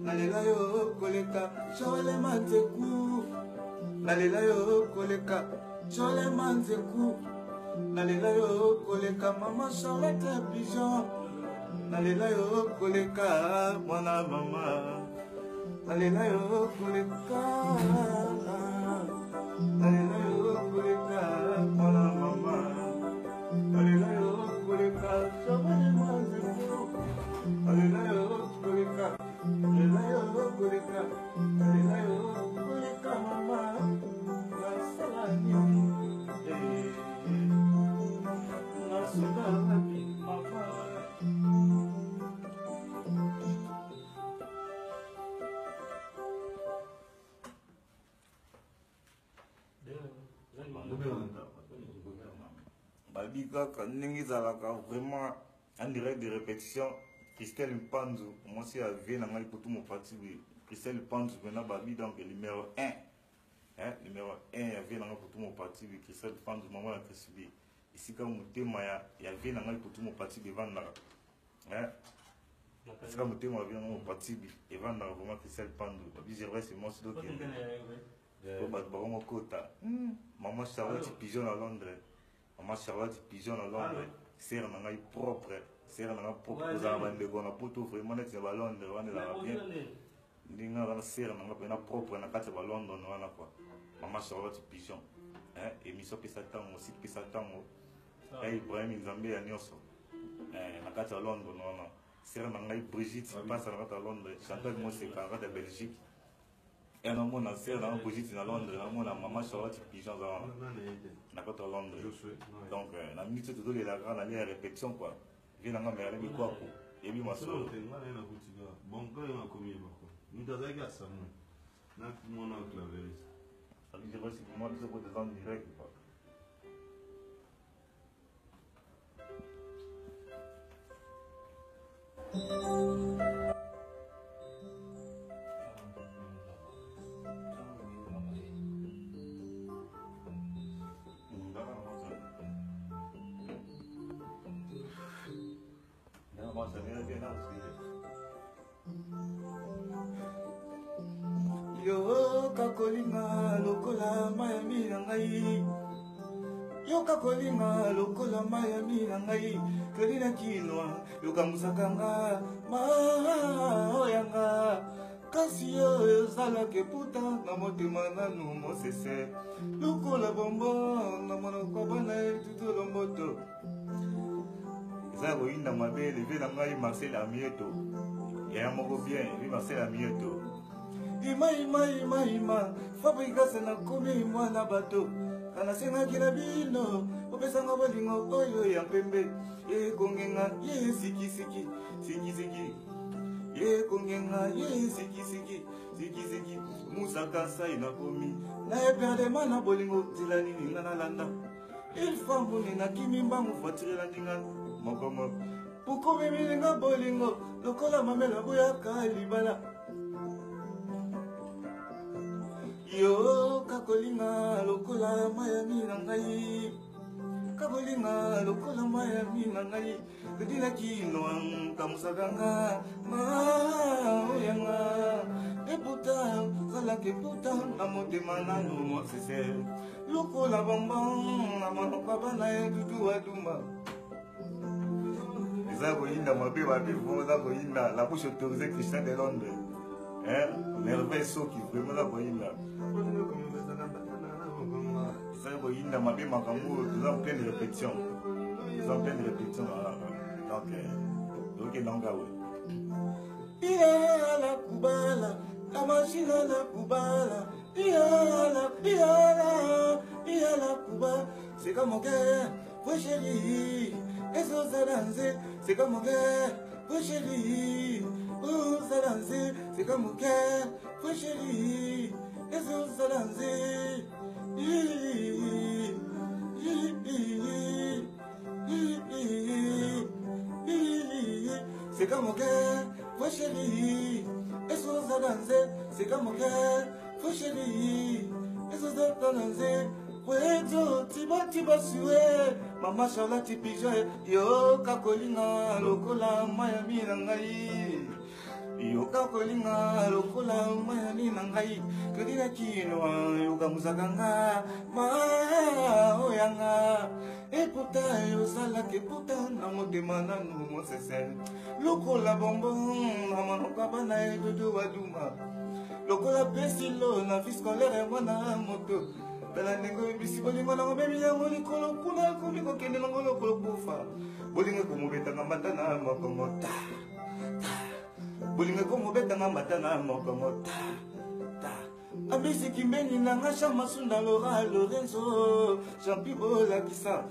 Nalela yo koleka chole manzeku nalela yo koleka chole manzeku nalela yo koleka mama Charlotte pigeon nalela yo koleka mwana mama nalela yo koleka nalela yo koleka mwana mama nalela yo koleka chole manzeku nalela yo koleka vraiment en direct de répétition. Christelle Mpanzu, moi aussi à Vienne, pour tout mon parti. Christelle Mpanzu, maintenant, Babi, donc numéro 1. Hein, numéro 1, il y a Vienne pour tout mon parti. Christelle Mpanzu, maman, la Christelle. Ici, quand mon thème, il y a Vienne pour tout mon parti devant là. Hein, ici, quand mon thème, il y a mon parti devant là, vraiment Christelle Mpanzu. Babi, c'est vrai, c'est moi, c'est d'autres. Maman Charlotte Pigeon à Londres. Maman Charlotte Pigeon à Londres. C'est un propre. C'est un propre. Vous avez un peu vraiment net à Londres. On est bien. Ninga wana sera nanga pena propre na kati ba London wana kwa mama Charlotte Pigeon émission pesa tango aussi pesa tango Ibrahim Nzambe ya nyoso na kati ya London wana sera nanga Brigitte passe na kati ya Londres Chantal Moseka na kati ya Belgique et na mona sera nanga Brigitte na Londres na mona mama Charlotte Pigeon na kati ya Londres donc na minute tout les la grande année répétition quoi vient nanga mais aller quoi pour et puis maso bon quand il a commis nous avons gagné ça, nous avons clavé. Ça veut dire que moi, je suis en direct. Yo kakolinga lokola mayami na ngai yo kakolinga lokola mayami na ngai kelina kinwa yo kamusakanga maoyanga kasi yo ezalaka puta na motema nanu mosese lokola bonbon na monoko bana etutu lomboto eza koyinda mabe leve na ngai Marcel Amieto ya moko bien vi Marcel Amieto ima fabrikase na komi mwana bato kana sengaki na bino opesanga bolingo oyo ya mpembe ekongenga ye sikisiki ekongenga ye sikisiki musaka sai na komi na eperdema na bolingo nzela nini nga nalanda ilfambuni nakimi mbangu fatirela ndinga mokomo pukomimilinga bolingo lokola mamela boyaka libala yo kakolinga lokola mayami na ngai kakolinga lokola mayami na ngai kedila kino kamusakanga maoyanga eputa zalake puta na motema nanu mosese lokola bonbon na monoko bana edudu aduma eza koyinda mabe babivo eza koyinda la bouche autorisée Christian de Londres merveille soki vraiment la koyinda ça va y avoir des makambo nous en pleine répétition donc ok donc iya la kubala la machine la kubala iya la kubala c'est comme mon cœur oui chérie et ça danser c'est comme mon cœur oui chérie oh ça danser c'est comme mon cœur oui chérie et ça danser c'est comme mon cœur, faut chérie, et sur ça danser, c'est comme mon cœur, faut chérie, et sur ça danser, Wezo tiba suwe Mama Charlotte Pigeon Yo kakolinga lokola mayami na ngai Yo kakolinga lokola mayami na ngai Kadina kino yoga musakanga Ma oyanga Et pourtant yo salake pourtant na motema na numo sese Lokola bonbon na manokaba na edodo waduma Lokola pesilo na vie scolaire mwana moto Tala nengo bisi bolingo na ngobebi ya ngoli kolo kuna komiko kende na ngolo kolo kufa Bolingo kumubeta ngambata na mokongo ta Bolingo kumubeta ngambata na mokongo ta Abisi kimbeni na ngasha masunda Lora Lorenzo Champi bola kisa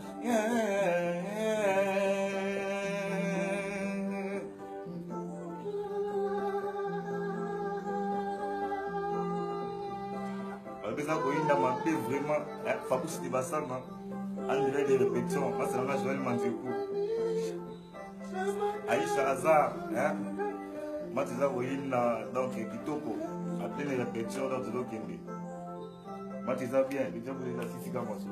Abisa koinda mape vraiment Fabrice Tibasama André de répétition Moi c'est là Joël Manzekou Aïcha Hazard Moi c'est là koinda donc Kitoko après les répétitions dans tout le Kembe. Moi, tu sais bien, tu sais que les assistants comme ça.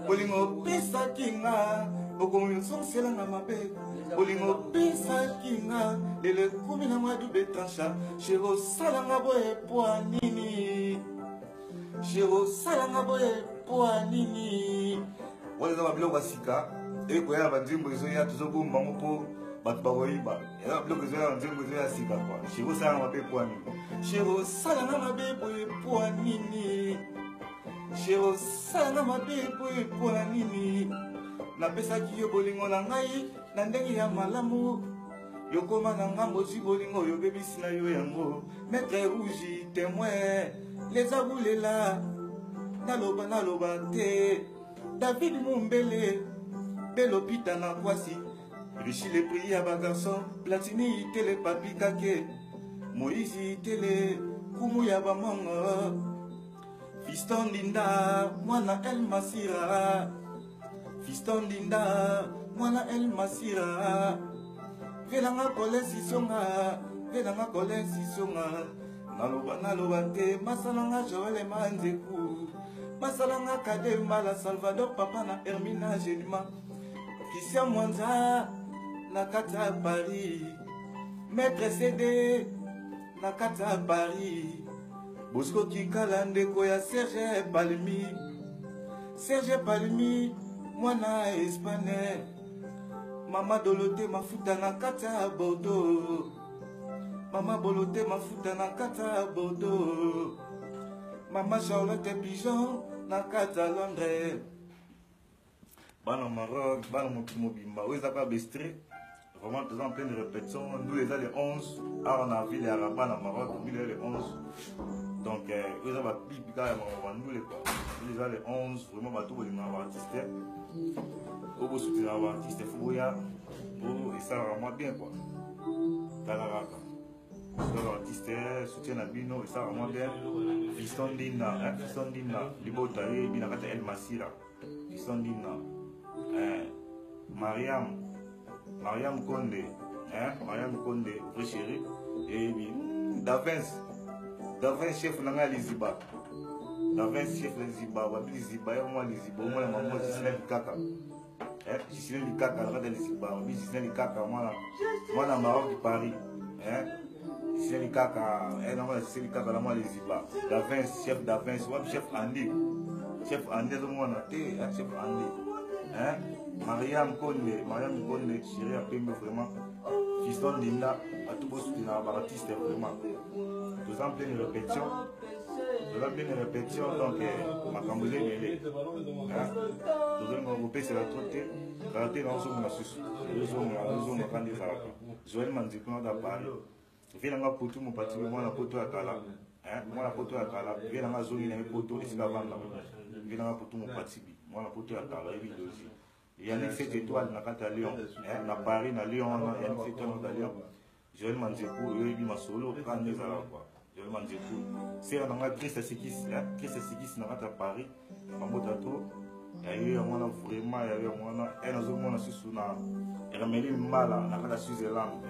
Bolingo pisa kinga, bokomi sonse la ngamabe. Bolingo pisa kinga, lele kumi na madu betransha. Shiro salanga boye poa nini. Shiro salanga boye poa nini. Wale zama bilo wasika, eko ya banjimbo izo ya tuzobu mbango Bat baroiba, et là, le besoin d'un besoin à sika quoi. Chez vous, ça m'a fait poigni. Chez vous, ça m'a fait poigni. Chez vous, ça m'a fait poigni. Na pesa ki yo bolingo na ngai, na ndenge ya malamu. Yo koma na ngambo si bolingo yo bebisi na yo yango. Maître rouge, témoin, les aboulela. Naloba te. David Mumbele, Belopita na kwasi. Richi les prix à bas garçon, Platini télé papi kake, Moïse télé, Kumuya bamongo, Fiston Linda, Mwana El Masira, Fiston Linda, Mwana El Masira, Velanga kole sisonga, Naloba te, Masalanga Joël Manzekou, Masalanga Kademba la Salvador Papa na Hermina Gelima, Kissia Mwanza, Nakata Paris, Maître CD, Nakata Paris, Bosco Kikalande Koya Serge Palmi, Mwana Espagnol, Mama Dolote Mafuta Nakata Bordeaux, Mama Bolote Mafuta Nakata Bordeaux, Mama Charlotte Pigeon Nakata Londres. Bana Maroc, Bana Mobimba, où ils appellent Bestré. Vraiment, tous en pleine de répétition. Nous, les années 11, à la ville et à Rabat, en Maroc, nous, les 11. Donc, où ils appellent Pipika et nous, les années 11, vraiment, tout le monde artiste. Au bout de l'artiste, Fouya, et ça, vraiment bien, quoi. Talaraka. L'artiste, soutien à Bino, et ça, vraiment bien. Fiston Dina, Libotaï, Binakata El Masira. Fiston Dina. Mariam Konde, vrai chéri, et Davin chef Nanga Liziba, Davin chef Liziba, Wabi Liziba, moi Liziba, moi la maman Gisèle Kaka, Gisèle Kaka, la reine Liziba, Wabi Gisèle Kaka, moi la Maroc de Paris, Gisèle Kaka, elle a Gisèle Kaka, la moi Liziba, Davin chef Davin, chef Andy, le monde, chef Andy. Mariam Konde, chérie à Pembe vraiment. Fiston Linda, à tout beau soutien à l'artiste vraiment. Nous en pleine répétition. Donc ma camboulée mêlée. Nous allons regrouper, c'est la trottée. Raté dans son massus. Nous allons candidat. Joël Manzekou à Paris. Viens dans poto mon parti, moi la poto à Kala. Moi la poto à Kala. Viens dans la zone, il y a un poto ici avant là. Viens dans la poto mon parti. Moi la poto à Kala, il y a aussi. Yannick 7 étoiles à Lyon, à Paris, à Lyon, Yannick 7 étoiles à Lyon. Joël Manzekou, il y a solo, quand il y a Joël Manzekou. C'est un Christ Sikis, à Paris, à Motato. Il y a vraiment, il y a un sous Hermélie Mbala, à Suisse-Zélande.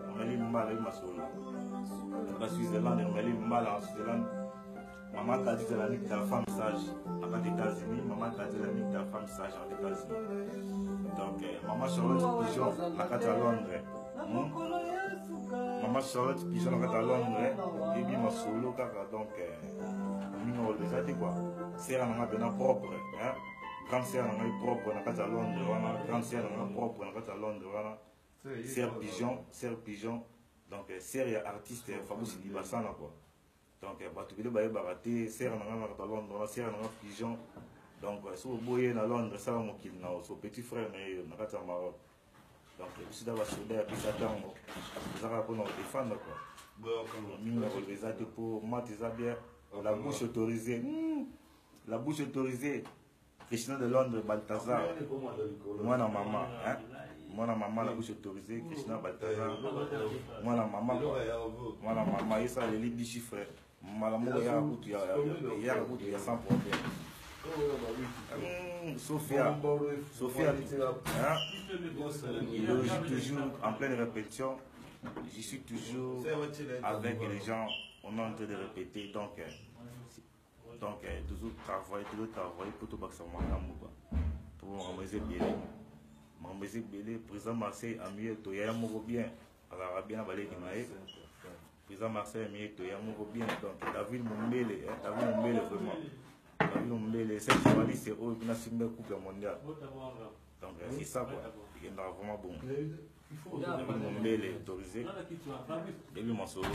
Hermélie Mbala, il y a solo. À Suisse-Zélande, Hermélie Mbala, en Suisse-Zélande. Maman Kadi c'est la mythe de la femme sage aux États-Unis. Maman Kadi c'est la mythe de la femme sage aux États-Unis. Donc, Maman Charlotte Pigeon, la carte à Londres. Maman Charlotte Pigeon, la carte à Londres. Et bien, ma solo, donc, ça dit quoi? C'est un bien propre. Grande sœur est propre, la carte à Londres. Grande sœur est propre, la carte à Londres. Sœur Pigeon. Donc, sœur artiste, Fabousi Dibassana, quoi. Donc, tu peux barater, sœur à Londres, sœur Pigeon. Donc, si vous voyez à Londres, ça va m'occuper, son petit frère, mais on a qu'à Maroc. Donc, je suis d'abord soudé à Pissatango. Vous avez pour nous défendre, quoi. Mine de pour moi, tu sais bien, la bouche autorisée. La bouche autorisée. Krishna de Londres, Balthazar. Moi, la maman, hein. Moi, la maman, la bouche autorisée. Krishna, Balthazar. Moi, la maman, quoi. Moi, la maman, il s'est les bichis, frère. Moi, la maman, il y a 100 problèmes. Sophia, hein? Je suis toujours en pleine répétition. Je suis toujours avec les gens. On est en train de répéter. Donc toujours travailler pour tout ça. Pour m'embêter bien. M'embêter bien. Président Marseille a mieux tout. Il y a un mot bien. Alors, bien, balai président Marseille a mieux tout. Il y a un mot bien. Donc, David Mombele, vraiment. Cette journaliste, c'est eux qui ont signé le couple mondial. Donc, c'est ça, quoi. Il y a vraiment bon. Il faut que mon mail est autorisé. Et lui, mon solo.